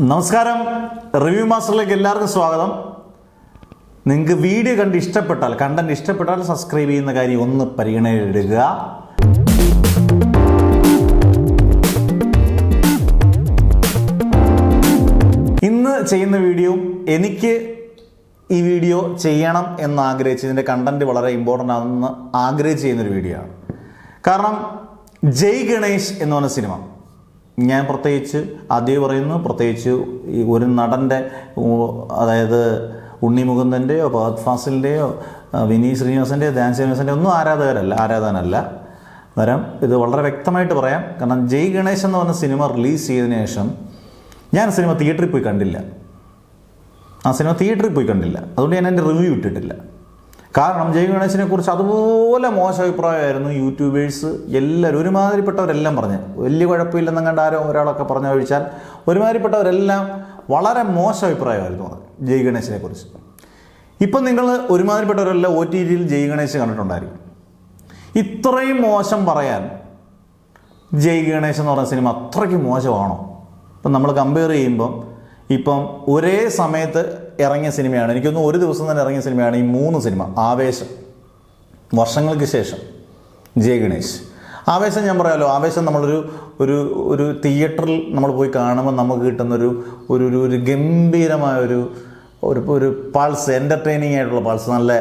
നമസ്കാരം, റിവ്യൂ മാസ്റ്ററിലേക്ക് എല്ലാവർക്കും സ്വാഗതം. നിങ്ങൾക്ക് വീഡിയോ കണ്ടന്റ് ഇഷ്ടപ്പെട്ടാൽ സബ്സ്ക്രൈബ് ചെയ്യുന്ന കാര്യം ഒന്ന് പരിഗണനയിലിടുക. ഇന്ന് ചെയ്യുന്ന വീഡിയോ എനിക്ക് ഈ വീഡിയോ ചെയ്യണം എന്ന് ആഗ്രഹിച്ച് ഇതിൻ്റെ കണ്ടന്റ് വളരെ ഇമ്പോർട്ടൻ്റ് ആണെന്ന് ആഗ്രഹിച്ച് ചെയ്യുന്നൊരു വീഡിയോ ആണ്. കാരണം ജയ് ഗണേഷ് എന്ന് പറഞ്ഞ സിനിമ ഞാൻ പ്രത്യേകിച്ച് ഈ ഒരു നടൻ്റെ, അതായത് ഉണ്ണി മുകുന്ദൻ്റെയോ ഫഹദ് ഫാസിലിൻ്റെയോ വിനീത് ശ്രീനിവാസൻ്റെയോ ധ്യാൻ ശ്രീനിവാസൻ്റെയോ ഒന്നും ആരാധകനല്ല. അന്നേരം ഇത് വളരെ വ്യക്തമായിട്ട് പറയാം. കാരണം ജയ് ഗണേഷ് എന്ന് പറഞ്ഞ സിനിമ റിലീസ് ചെയ്തതിനു ശേഷം ഞാൻ സിനിമ തിയേറ്ററിൽ പോയി കണ്ടില്ല. അതുകൊണ്ട് ഞാൻ എൻ്റെ റിവ്യൂ ഇട്ടിട്ടില്ല. കാരണം ജയ് ഗണേഷിനെ കുറിച്ച് അതുപോലെ മോശം അഭിപ്രായമായിരുന്നു യൂട്യൂബേഴ്സ് എല്ലാവരും, ഒരുമാതിരിപ്പെട്ടവരെല്ലാം പറഞ്ഞ്. വലിയ കുഴപ്പമില്ലെന്നങ്ങാണ്ട് ആരോ ഒരാളൊക്കെ പറഞ്ഞു ഒഴിച്ചാൽ ഒരുമാതിരിപ്പെട്ടവരെല്ലാം വളരെ മോശം അഭിപ്രായമായിരുന്നു ജയ് ഗണേഷിനെ കുറിച്ച്. ഇപ്പം നിങ്ങൾ ഒരുമാതിരിപ്പെട്ടവരെല്ലാം OTT ജയ് ഗണേഷ് കണ്ടിട്ടുണ്ടായിരിക്കും. ഇത്രയും മോശം പറയാൻ ജയ് ഗണേഷ് എന്ന് പറയുന്ന സിനിമ അത്രയ്ക്ക് മോശമാണോ? ഇപ്പം നമ്മൾ കമ്പയർ ചെയ്യുമ്പം ഇപ്പം ഒരേ സമയത്ത് ഇറങ്ങിയ സിനിമയാണ്, എനിക്കൊന്ന് ഒരു ദിവസം തന്നെ ഇറങ്ങിയ സിനിമയാണ് ഈ 3 സിനിമ. ആവേശം, വർഷങ്ങൾക്ക് ശേഷം ജയ് ഗണേഷ്. ആവേശം ഞാൻ പറയാമല്ലോ, ആവേശം നമ്മളൊരു ഒരു ഒരു തിയേറ്ററിൽ നമ്മൾ പോയി കാണുമ്പോൾ നമുക്ക് കിട്ടുന്നൊരു ഒരു ഒരു ഗംഭീരമായ ഒരു പൾസ്, എൻ്റർടൈനിങ് ആയിട്ടുള്ള പൾസ്. നല്ല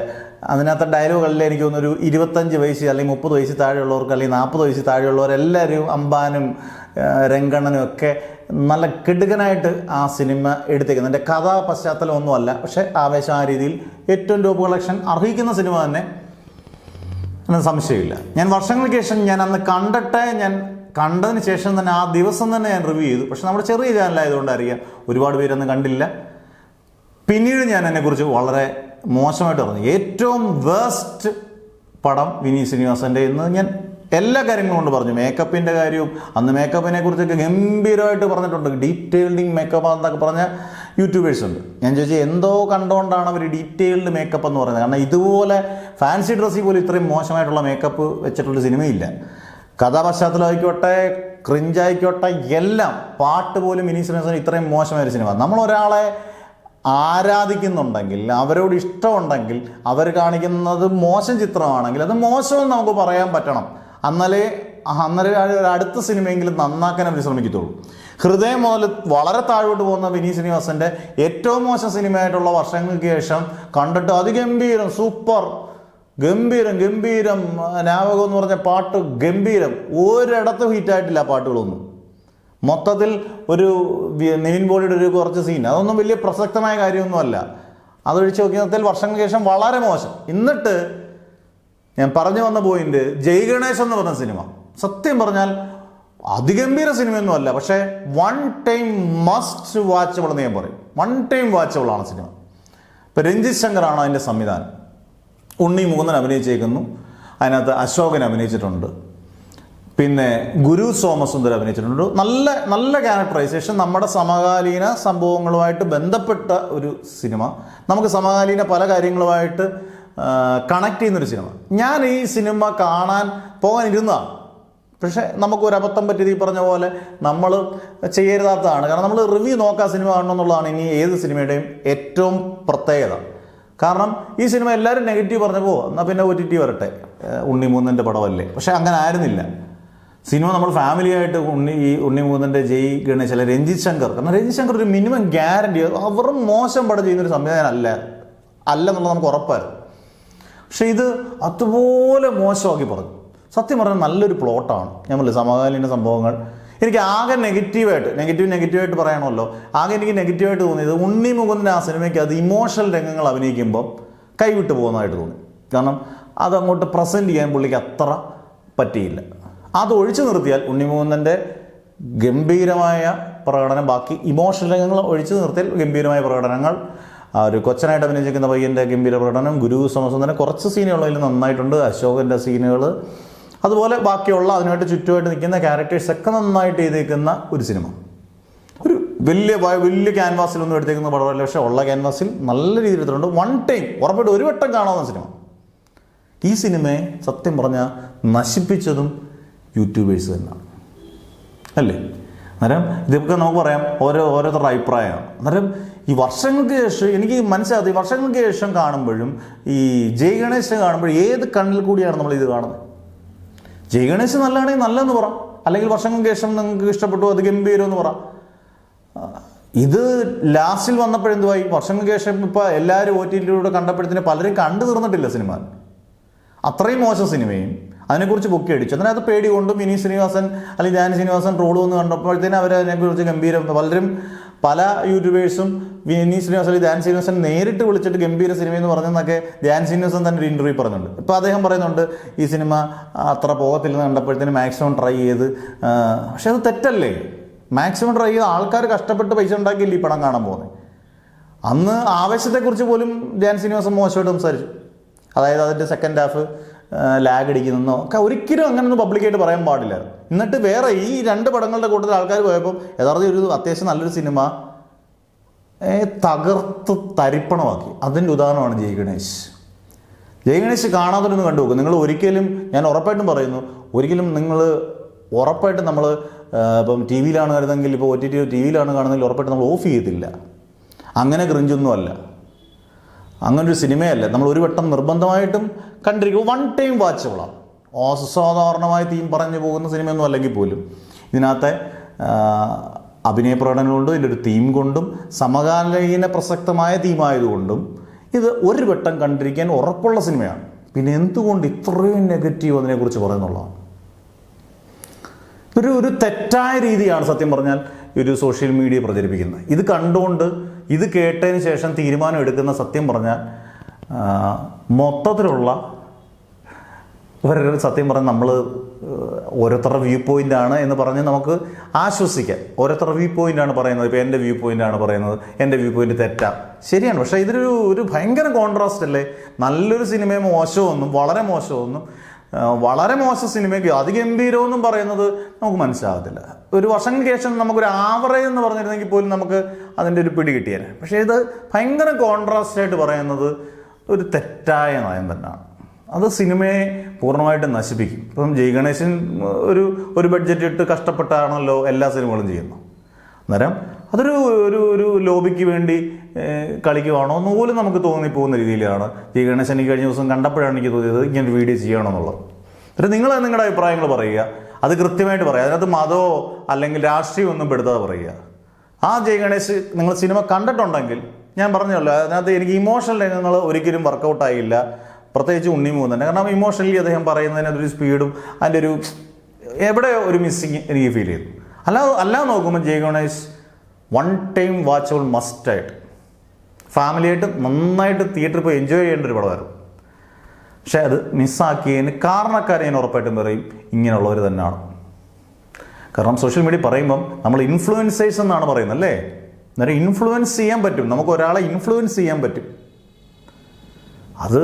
അതിനകത്തെ ഡയലോഗുകളിൽ എനിക്ക് തോന്നുന്നൊരു 25 വയസ്സ് അല്ലെങ്കിൽ 30 വയസ്സ് താഴെയുള്ളവർക്ക് അല്ലെങ്കിൽ 40 വയസ്സ് താഴെയുള്ളവരെല്ലാവരും അമ്പാനും രംഗണ്ണനും ഒക്കെ നല്ല കിടുകനായിട്ട് ആ സിനിമ എടുത്തേക്കുന്നത്. എൻ്റെ കഥാ പശ്ചാത്തലം ഒന്നുമല്ല, പക്ഷേ ആവേശം ആ രീതിയിൽ ഏറ്റവും ടോപ്പ് കളക്ഷൻ അർഹിക്കുന്ന സിനിമ തന്നെ, എന്ന സംശയമില്ല. ഞാൻ വർഷങ്ങൾക്ക് ശേഷം ഞാൻ കണ്ടതിന് ശേഷം തന്നെ ആ ദിവസം തന്നെ ഞാൻ റിവ്യൂ ചെയ്തു. പക്ഷെ നമ്മുടെ ചെറിയ ചാനലായതുകൊണ്ട് അറിയാം ഒരുപാട് പേരൊന്നും കണ്ടില്ല. പിന്നീട് ഞാൻ അതിനെക്കുറിച്ച് വളരെ മോശമായിട്ട് പറഞ്ഞു. ഏറ്റവും വേസ്റ്റ് പടം വിനീത് ശ്രീനിവാസൻ്റെ എന്ന് ഞാൻ എല്ലാ കാര്യങ്ങളും കൊണ്ട് പറഞ്ഞു. മേക്കപ്പിൻ്റെ കാര്യവും അന്ന് മേക്കപ്പിനെ കുറിച്ചൊക്കെ ഗംഭീരമായിട്ട് പറഞ്ഞിട്ടുണ്ട്. ഡീറ്റെയിൽഡിങ് മേക്കപ്പ് എന്നൊക്കെ പറഞ്ഞ യൂട്യൂബേഴ്സ് ഉണ്ട്. ഞാൻ ചോദിച്ചാൽ എന്തോ കണ്ടുകൊണ്ടാണ് അവർ ഡീറ്റെയിൽഡ് മേക്കപ്പ് എന്ന് പറയുന്നത്. കാരണം ഇതുപോലെ ഫാൻസി ഡ്രസ്സിൽ പോലും ഇത്രയും മോശമായിട്ടുള്ള മേക്കപ്പ് വെച്ചിട്ടുള്ള സിനിമയില്ല. കഥാപശ്ചാത്തലം ആയിക്കോട്ടെ, ക്രിഞ്ചായിക്കോട്ടെ, എല്ലാം, പാട്ട് പോലും വിനീത് ശ്രീനിവാസൻ ഇത്രയും മോശമായൊരു സിനിമ. നമ്മളൊരാളെ ആരാധിക്കുന്നുണ്ടെങ്കിൽ, അവരോട് ഇഷ്ടമുണ്ടെങ്കിൽ, അവർ കാണിക്കുന്നത് മോശം ചിത്രമാണെങ്കിൽ അത് മോശമെന്ന് നമുക്ക് പറയാൻ പറ്റണം. അന്നേരം അടുത്ത സിനിമയെങ്കിലും നന്നാക്കാൻ അവർ ശ്രമിക്കത്തുള്ളൂ. ഹൃദയം മുതൽ വളരെ താഴോട്ട് പോകുന്ന വിനീത് ശ്രീനിവാസൻ്റെ ഏറ്റവും മോശം സിനിമയായിട്ടുള്ള വർഷങ്ങൾക്ക് ശേഷം കണ്ടിട്ട് അതിഗംഭീരം, സൂപ്പർ, ഗംഭീരം നാവകം എന്ന് പറഞ്ഞ പാട്ട് ഗംഭീരം. ഒരിടത്തും ഹിറ്റായിട്ടില്ല പാട്ടുകളൊന്നും. മൊത്തത്തിൽ ഒരു നിവിൻ പോളിയുടെ ഒരു കുറച്ച് സീൻ, അതൊന്നും വലിയ പ്രസക്തമായ കാര്യമൊന്നുമല്ല. അതൊഴിച്ച് നോക്കിയാൽ വർഷങ്ങൾക്ക് ശേഷം വളരെ മോശം. എന്നിട്ട് ഞാൻ പറഞ്ഞു വന്ന പോയിന്റ്, ജയ് ഗണേഷ് എന്ന് പറഞ്ഞ സിനിമ സത്യം പറഞ്ഞാൽ അതിഗംഭീര സിനിമയൊന്നും അല്ല, പക്ഷേ വൺ ടൈം മസ്റ്റ് വാച്ചബിൾ എന്ന് ഞാൻ പറയും. വൺ ടൈം വാച്ചബിൾ ആണ് സിനിമ. ഇപ്പം രഞ്ജിത് ശങ്കറാണ് അതിൻ്റെ സംവിധാനം. ഉണ്ണി മുകുന്ദൻ അഭിനയിച്ചേക്കുന്നു, അതിനകത്ത് അശോകൻ അഭിനയിച്ചിട്ടുണ്ട്, പിന്നെ ഗുരു സോമസുന്ദർ അഭിനയിച്ചിട്ടുണ്ട്. നല്ല ക്യാരക്ടറൈസേഷൻ, നമ്മുടെ സമകാലീന സംഭവങ്ങളുമായിട്ട് ബന്ധപ്പെട്ട ഒരു സിനിമ, നമുക്ക് സമകാലീന പല കാര്യങ്ങളുമായിട്ട് കണക്ട് ചെയ്യുന്നൊരു സിനിമ. ഞാൻ ഈ സിനിമ കാണാൻ പോകാനിരുന്നതാണ്, പക്ഷേ നമുക്കൊരു അബദ്ധം പറ്റിയത് ഈ പറഞ്ഞ പോലെ നമ്മൾ ചെയ്യരുതാത്തതാണ്. കാരണം നമ്മൾ റിവ്യൂ നോക്കാൻ സിനിമ കാണണം എന്നുള്ളതാണ് ഇനി ഏത് സിനിമയുടെയും ഏറ്റവും പ്രത്യേകത. കാരണം ഈ സിനിമ എല്ലാവരും നെഗറ്റീവ് പറഞ്ഞപ്പോൾ എന്നാൽ പിന്നെ OTT വരട്ടെ, ഉണ്ണി മുകുന്ദൻ്റെ പടമല്ലേ. പക്ഷേ അങ്ങനെ ആയിരുന്നില്ല. സിനിമ നമ്മൾ ഫാമിലിയായിട്ട് ഉണ്ണി മുകുന്ദൻ്റെ ജയ് ഗണേഷ് അല്ലെ രഞ്ജിത് ശങ്കർ, കാരണം രഞ്ജിത് ശങ്കർ ഒരു മിനിമം ഗ്യാരണ്ടി, അവരും മോശം പടം ചെയ്യുന്നൊരു സംവിധാനം അല്ലെന്നുള്ളത് നമുക്ക് ഉറപ്പായിരുന്നു. പക്ഷെ ഇത് അതുപോലെ മോശമാക്കി പറഞ്ഞു. സത്യം പറഞ്ഞാൽ നല്ലൊരു പ്ലോട്ടാണ്. ഞാൻ പറഞ്ഞില്ല, സമകാലീന സംഭവങ്ങൾ. എനിക്ക് ആകെ നെഗറ്റീവായിട്ട് പറയണമല്ലോ, ആകെ എനിക്ക് നെഗറ്റീവായിട്ട് തോന്നിയത് ഉണ്ണി മുകുന്ദൻ ആ സിനിമയ്ക്ക് അത് ഇമോഷണൽ രംഗങ്ങൾ അഭിനയിക്കുമ്പോൾ കൈവിട്ട് പോകുന്നതായിട്ട് തോന്നി. കാരണം അതങ്ങോട്ട് പ്രസൻറ്റ് ചെയ്യാൻ പുള്ളിക്ക് അത്ര പറ്റിയില്ല. അത് ഒഴിച്ചു നിർത്തിയാൽ ഉണ്ണി മുകുന്ദൻ്റെ ഗംഭീരമായ പ്രകടനം, ബാക്കി ഇമോഷണൽ രംഗങ്ങൾ ഒഴിച്ചു നിർത്തിയാൽ ഗംഭീരമായ പ്രകടനങ്ങൾ, ഒരു കൊച്ചനായിട്ട് അഭിനയിച്ചിരിക്കുന്ന പയ്യൻ്റെ ഗംഭീര പ്രകടനം, ഗുരു സോമസുന്ദരൻ കുറച്ച് സീനുകളതിൽ നന്നായിട്ടുണ്ട്, അശോകൻ്റെ സീനുകൾ, അതുപോലെ ബാക്കിയുള്ള അതിനായിട്ട് ചുറ്റുമായിട്ട് നിൽക്കുന്ന ക്യാരക്ടേഴ്സൊക്കെ നന്നായിട്ട് ചെയ്തേക്കുന്ന ഒരു സിനിമ. ഒരു വലിയ ക്യാൻവാസിലൊന്നും എടുത്തേക്കുന്ന പടമല്ല, പക്ഷേ ഉള്ള ക്യാൻവാസിൽ നല്ല രീതിയിൽ എടുത്തിട്ടുണ്ട്. വൺ ടൈം ഉറപ്പായിട്ട് ഒരു വട്ടം കാണാവുന്ന സിനിമ. ഈ സിനിമയെ സത്യം പറഞ്ഞാൽ നശിപ്പിച്ചതും യൂട്യൂബേഴ്സ് തന്നെയാണ്, അല്ലേ? അന്നേരം ഇതൊക്കെ നമുക്ക് പറയാം ഓരോരുത്തരുടെ അഭിപ്രായമാണ്. അന്നേരം ഈ വർഷങ്ങൾക്ക് ശേഷം എനിക്ക് മനസ്സിലാകാത്ത ഈ വർഷങ്ങൾക്ക് ശേഷം കാണുമ്പോഴും ഈ ജയ് ഗണേശ് കാണുമ്പോഴും ഏത് കണ്ണിൽ കൂടിയാണ് നമ്മൾ ഇത് കാണുന്നത്? ജയ് ഗണേശ് നല്ലതാണെങ്കിൽ നല്ലതെന്ന് പറ, അല്ലെങ്കിൽ വർഷങ്ങൾക്ക് ശേഷം നിങ്ങൾക്ക് ഇഷ്ടപ്പെട്ടു അത് ഗംഭീരം എന്ന് പറ. ഇത് ലാസ്റ്റിൽ വന്നപ്പോഴെന്തുവായി? വർഷങ്ങൾക്ക് ശേഷം ഇപ്പോൾ എല്ലാവരും OTT-യിലൂടെ കണ്ടപ്പോഴത്തേന് പലരും കണ്ടു തീർന്നിട്ടില്ല സിനിമ. അത്രയും മോശം സിനിമയും അതിനെക്കുറിച്ച് പൊക്കി അടിച്ചു. അതിനകത്ത് പേടി കൊണ്ടും വിനീത് ശ്രീനിവാസൻ അല്ലെങ്കിൽ ധ്യാൻ ശ്രീനിവാസൻ ട്രോൾ വന്ന് കണ്ടപ്പോഴത്തേനും അവരതിനെക്കുറിച്ച് ഗംഭീരം പല യൂട്യൂബേഴ്സും വിനീത് ശ്രീനിവാസൻ അല്ലെങ്കിൽ ധ്യാൻ ശ്രീനിവാസൻ നേരിട്ട് വിളിച്ചിട്ട് ഗംഭീര സിനിമ എന്ന് പറഞ്ഞെന്നൊക്കെ ധ്യാൻ ശ്രീനിവാസൻ തന്നെ ഒരു ഇൻ്റർവ്യൂ പറയുന്നുണ്ട്. ഇപ്പോൾ അദ്ദേഹം പറയുന്നുണ്ട് ഈ സിനിമ അത്ര പോകത്തില്ലെന്ന് കണ്ടപ്പോഴത്തേനും മാക്സിമം ട്രൈ ചെയ്ത്. പക്ഷെ അത് തെറ്റല്ലേ? മാക്സിമം ട്രൈ ചെയ്ത് ആൾക്കാർ കഷ്ടപ്പെട്ട് പൈസ ഉണ്ടാക്കിയില്ല ഈ പടം കാണാൻ പോകുന്നത്. അന്ന് ആവേശത്തെക്കുറിച്ച് പോലും ധ്യാൻ ശ്രീനിവാസൻ മോശമായിട്ട് സംസാരിച്ചു. അതായത് അതിൻ്റെ സെക്കൻഡ് ഹാഫ് ലാഗ് അടിക്കുന്നോ ഒക്കെ ഒരിക്കലും അങ്ങനെയൊന്നും പബ്ലിക്കായിട്ട് പറയാൻ പാടില്ല. എന്നിട്ട് വേറെ ഈ 2 പടങ്ങളുടെ കൂട്ടത്തിൽ ആൾക്കാർ പോയപ്പോൾ യഥാർത്ഥത്തിൽ ഒരു അത്യാവശ്യം നല്ലൊരു സിനിമ തകർത്ത് തരിപ്പണമാക്കി. അതിൻ്റെ ഉദാഹരണമാണ് ജയ് ഗണേശ്. ജയ് ഗണേശ് കാണാതൊന്ന് കണ്ടു നോക്കും. നിങ്ങൾ ഒരിക്കലും, ഞാൻ ഉറപ്പായിട്ടും പറയുന്നു, ഒരിക്കലും നിങ്ങൾ ഉറപ്പായിട്ടും നമ്മൾ ഇപ്പം ടി വിയിലാണ് കരുതെങ്കിൽ, ഇപ്പോൾ OTT TV-യിലാണ് കാണുന്നതെങ്കിൽ ഉറപ്പായിട്ടും നമ്മൾ ഓഫ് ചെയ്യത്തില്ല. അങ്ങനെ ക്രിഞ്ചൊന്നും അല്ല, അങ്ങനൊരു സിനിമയല്ല. നമ്മൾ ഒരു വട്ടം നിർബന്ധമായിട്ടും കണ്ടിരിക്കും. 1 ടൈം വാച്ചബിളാണ്. അസാധാരണമായ തീം പറഞ്ഞു പോകുന്ന സിനിമയൊന്നും അല്ലെങ്കിൽ പോലും ഇതിനകത്തെ അഭിനയ പ്രകടനം കൊണ്ടും ഇതിലൊരു തീം കൊണ്ടും സമകാലീന പ്രസക്തമായ തീമായതുകൊണ്ടും ഇത് ഒരു വട്ടം കണ്ടിരിക്കാൻ ഉറപ്പുള്ള സിനിമയാണ്. പിന്നെ എന്തുകൊണ്ട് ഇത്രയും നെഗറ്റീവ് അതിനെക്കുറിച്ച് പറയുന്നുള്ളതാണ്? ഒരു തെറ്റായ രീതിയാണ് സത്യം പറഞ്ഞാൽ ഒരു സോഷ്യൽ മീഡിയ പ്രചരിപ്പിക്കുന്നത്. ഇത് കണ്ടുകൊണ്ട് ഇത് കേട്ടതിന് ശേഷം തീരുമാനം എടുക്കുന്ന സത്യം പറഞ്ഞാൽ മൊത്തത്തിലുള്ള സത്യം പറഞ്ഞാൽ നമ്മൾ ഓരോരുത്തരുടെ വ്യൂ പോയിൻ്റാണ് എന്ന് പറഞ്ഞ് നമുക്ക് ആശ്വസിക്കാം. ഓരോരുത്തരുടെ വ്യൂ പോയിൻ്റാണ് പറയുന്നത്. ഇപ്പോൾ എൻ്റെ വ്യൂ പോയിൻ്റാണ് പറയുന്നത്, എൻ്റെ വ്യൂ പോയിൻ്റ് തെറ്റാണ്, ശരിയാണ്. പക്ഷേ ഇതൊരു ഭയങ്കര കോൺട്രാസ്റ്റ് അല്ലേ? നല്ലൊരു സിനിമയെ മോശമൊന്നും വളരെ മോശമൊന്നും വളരെ മോശം സിനിമയ്ക്ക് അതിഗംഭീരമെന്നും പറയുന്നത് നമുക്ക് മനസ്സിലാകത്തില്ല. ഒരു വർഷങ്ങൾക്ക് ശേഷം നമുക്കൊരു ആവറേജ് എന്ന് പറഞ്ഞിരുന്നെങ്കിൽ പോലും നമുക്ക് അതിൻ്റെ ഒരു പിടി കിട്ടിയേനെ. പക്ഷേ ഇത് ഭയങ്കര കോൺട്രാസ്റ്റായിട്ട് പറയുന്നത് ഒരു തെറ്റായ നയം തന്നെയാണ്. അത് സിനിമയെ പൂർണ്ണമായിട്ടും നശിപ്പിക്കും. ഇപ്പം ജയ് ഗണേശൻ ഒരു ബഡ്ജറ്റ് ഇട്ട് കഷ്ടപ്പെട്ടാണല്ലോ എല്ലാ സിനിമകളും ചെയ്യുന്നത്. അന്നേരം അതൊരു ഒരു ലോബിക്ക് വേണ്ടി കളിക്കുവാണോ എന്ന് പോലും നമുക്ക് തോന്നിപ്പോകുന്ന രീതിയിലാണ് ജയ് ഗണേശൻ. എനിക്ക് കഴിഞ്ഞ ദിവസം കണ്ടപ്പോഴാണ് എനിക്ക് തോന്നിയത് ഇങ്ങനൊരു വീഡിയോ ചെയ്യണമെന്നുള്ളത്. എന്നിട്ട് നിങ്ങൾ നിങ്ങളുടെ അഭിപ്രായങ്ങൾ പറയുക, അത് കൃത്യമായിട്ട് പറയുക. അതിനകത്ത് മതമോ അല്ലെങ്കിൽ രാഷ്ട്രീയം ഒന്നും പെടുത്താതെ പറയുക. ആ ജയ് ഗണേശ് നിങ്ങൾ സിനിമ കണ്ടിട്ടുണ്ടെങ്കിൽ ഞാൻ പറഞ്ഞല്ലോ, അതിനകത്ത് എനിക്ക് ഇമോഷണൽ രംഗങ്ങൾ ഒരിക്കലും വർക്കൗട്ടായില്ല. പ്രത്യേകിച്ച് ഉണ്ണിമൂന്ന് തന്നെ. കാരണം ഇമോഷണലി അദ്ദേഹം പറയുന്നതിനകത്തൊരു സ്പീഡും അതിൻ്റെ എവിടെ ഒരു മിസ്സിങ് എനിക്ക് ഫീൽ ചെയ്തു. അല്ലാതെ നോക്കുമ്പോൾ ജയ് ഗണേശ് 1 ടൈം വാച്ചബിൾ മസ്റ്റായിട്ട് ഫാമിലിയായിട്ട് നന്നായിട്ട് തിയേറ്ററിൽ പോയി എൻജോയ് ചെയ്യേണ്ട ഒരു പടമായിരുന്നു. പക്ഷേ അത് മിസ്സാക്കിയതിന് കാരണക്കാരെ ഞാൻ ഉറപ്പായിട്ടും പറയും ഇങ്ങനെയുള്ളവർ തന്നെയാണ്. കാരണം സോഷ്യൽ മീഡിയ പറയുമ്പം നമ്മൾ ഇൻഫ്ലുവൻസേഴ്സ് എന്നാണ് പറയുന്നത് അല്ലേ? അന്നേരം ഇൻഫ്ലുവൻസ് ചെയ്യാൻ പറ്റും, നമുക്ക് ഒരാളെ ഇൻഫ്ലുവൻസ് ചെയ്യാൻ പറ്റും. അത്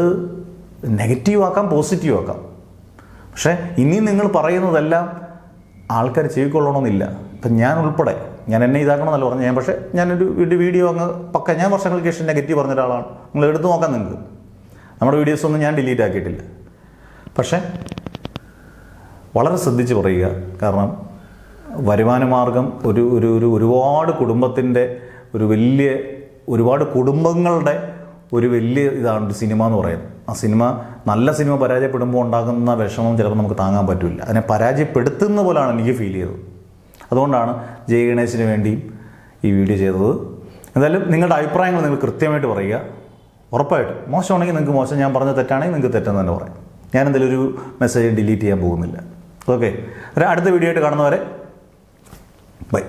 നെഗറ്റീവ് ആക്കാം, പോസിറ്റീവ് ആക്കാം. പക്ഷേ ഇനി നിങ്ങൾ പറയുന്നതെല്ലാം ആൾക്കാർ ചെവിക്കൊള്ളണമെന്നില്ല. ഇപ്പം ഞാൻ ഉൾപ്പെടെ ഞാൻ എന്നെ ഇതാക്കണമെന്നല്ല പറഞ്ഞു. പക്ഷേ ഞാനൊരു വീഡിയോ ഞാൻ വർഷങ്ങൾക്ക് ശേഷം നെഗറ്റീവ് പറഞ്ഞ ഒരാളാണ്. നിങ്ങൾ എടുത്തു നോക്കാം നിങ്ങൾക്ക്. നമ്മുടെ വീഡിയോസൊന്നും ഞാൻ ഡിലീറ്റ് ആക്കിയിട്ടില്ല. പക്ഷേ വളരെ ശ്രദ്ധിച്ച് പറയുക. കാരണം വരുമാനമാർഗം ഒരുപാട് കുടുംബത്തിൻ്റെ ഒരുപാട് കുടുംബങ്ങളുടെ ഒരു വലിയ ഇതാണ് ഒരു സിനിമ എന്ന് പറയുന്നത്. ആ സിനിമ നല്ല സിനിമ പരാജയപ്പെടുമ്പോൾ ഉണ്ടാകുന്ന വിഷമം ചിലപ്പോൾ നമുക്ക് താങ്ങാൻ പറ്റില്ല. അതിനെ പരാജയപ്പെടുത്തുന്ന പോലെയാണ് എനിക്ക് ഫീൽ ചെയ്തത്. അതുകൊണ്ടാണ് ജയ് ഗണേശിന് വേണ്ടിയും ഈ വീഡിയോ ചെയ്തത്. എന്തായാലും നിങ്ങളുടെ അഭിപ്രായങ്ങൾ നിങ്ങൾ കൃത്യമായിട്ട് പറയുക. ഉറപ്പായിട്ടും മോശമാണെങ്കിൽ നിങ്ങൾക്ക് മോശം, ഞാൻ പറഞ്ഞ തെറ്റാണെങ്കിൽ നിങ്ങൾക്ക് തെറ്റെന്ന് തന്നെ പറയാം. ഞാൻ എന്തായാലും ഒരു മെസ്സേജ് ഡിലീറ്റ് ചെയ്യാൻ പോകുന്നില്ല. ഓക്കെ, അടുത്ത വീഡിയോ ആയിട്ട് കാണുന്നവരെ ബൈ.